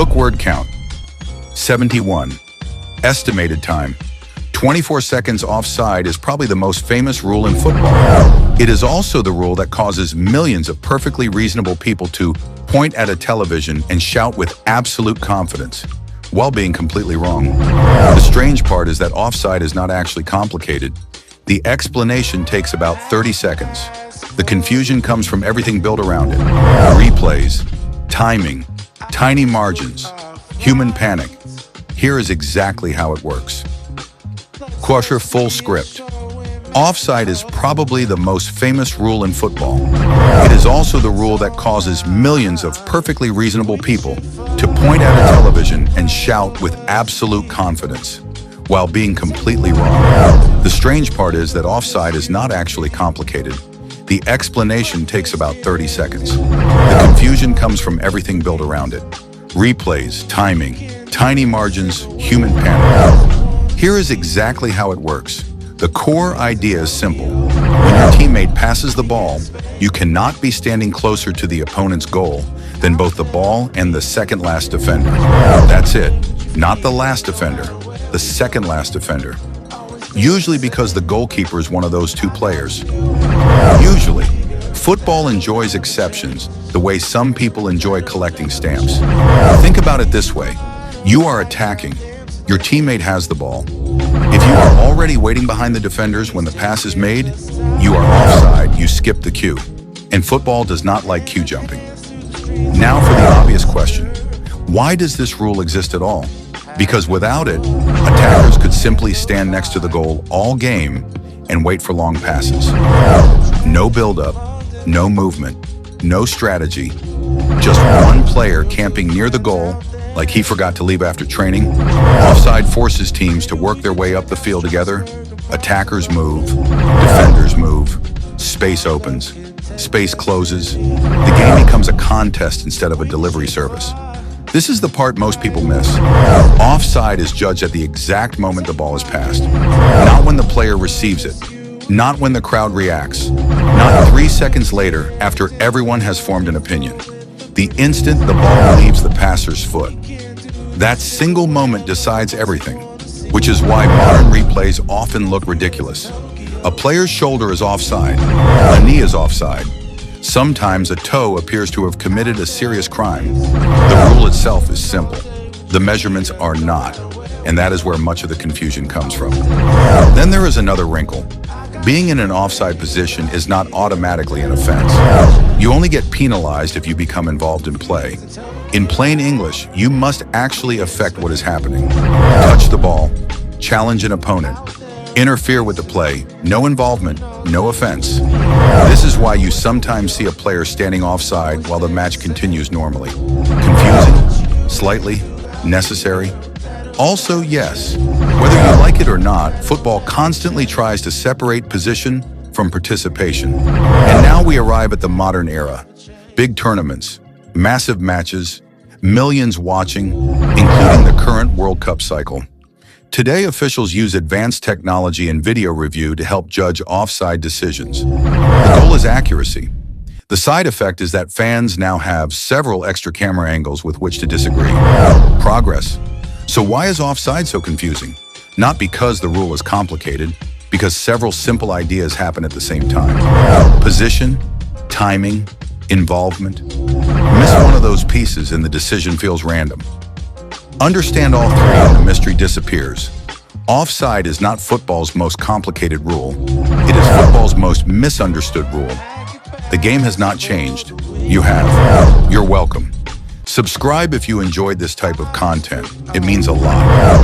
Hook word count, 71. Estimated time, 24 seconds offside is probably the most famous rule in football. It is also the rule that causes millions of perfectly reasonable people to point at a television and shout with absolute confidence, while being completely wrong. The strange part is that offside is not actually complicated. The explanation takes about 30 seconds. The confusion comes from everything built around it. Replays, timing, tiny margins, human panic. Here is exactly how it works. Quasher full script. Offside is probably the most famous rule in football. It is also the rule that causes millions of perfectly reasonable people to point at a television and shout with absolute confidence, while being completely wrong. The strange part is that offside is not actually complicated. The explanation takes about 30 seconds. The confusion comes from everything built around it. Replays, timing, tiny margins, human panic. Here is exactly how it works. The core idea is simple. When your teammate passes the ball, you cannot be standing closer to the opponent's goal than both the ball and the second last defender. That's it. Not the last defender, the second last defender. Usually because the goalkeeper is one of those two players. Usually. Football enjoys exceptions, the way some people enjoy collecting stamps. Think about it this way. You are attacking. Your teammate has the ball. If you are already waiting behind the defenders when the pass is made, you are offside, you skip the cue. And football does not like cue jumping. Now for the obvious question. Why does this rule exist at all? Because without it, attackers could simply stand next to the goal all game and wait for long passes. No build-up, no movement, no strategy, just one player camping near the goal like he forgot to leave after training. Offside forces teams to work their way up the field together. Attackers move, defenders move, space opens, space closes. The game becomes a contest instead of a delivery service. This is the part most people miss. Offside is judged at the exact moment the ball is passed, not when the player receives it, not when the crowd reacts, not 3 seconds later after everyone has formed an opinion. The instant the ball leaves the passer's foot. That single moment decides everything, which is why modern replays often look ridiculous. A player's shoulder is offside, a knee is offside. Sometimes a toe appears to have committed a serious crime. The rule itself is simple. The measurements are not, and that is where much of the confusion comes from. Then there is another wrinkle. Being in an offside position is not automatically an offense. You only get penalized if you become involved in play. In plain English, you must actually affect what is happening. Touch the ball, challenge an opponent, interfere with the play, no involvement, no offense. This is why you sometimes see a player standing offside while the match continues normally. Confusing? Slightly? Necessary? Also, yes. Whether you like it or not, football constantly tries to separate position from participation. And now we arrive at the modern era. Big tournaments, massive matches, millions watching, including the current World Cup cycle. Today, officials use advanced technology and video review to help judge offside decisions. The goal is accuracy. The side effect is that fans now have several extra camera angles with which to disagree. Progress. So why is offside so confusing? Not because the rule is complicated, because several simple ideas happen at the same time. Position, timing, involvement. Miss one of those pieces and the decision feels random. Understand all three and the mystery disappears. Offside is not football's most complicated rule. It is football's most misunderstood rule. The game has not changed. You have. You're welcome. Subscribe if you enjoyed this type of content. It means a lot.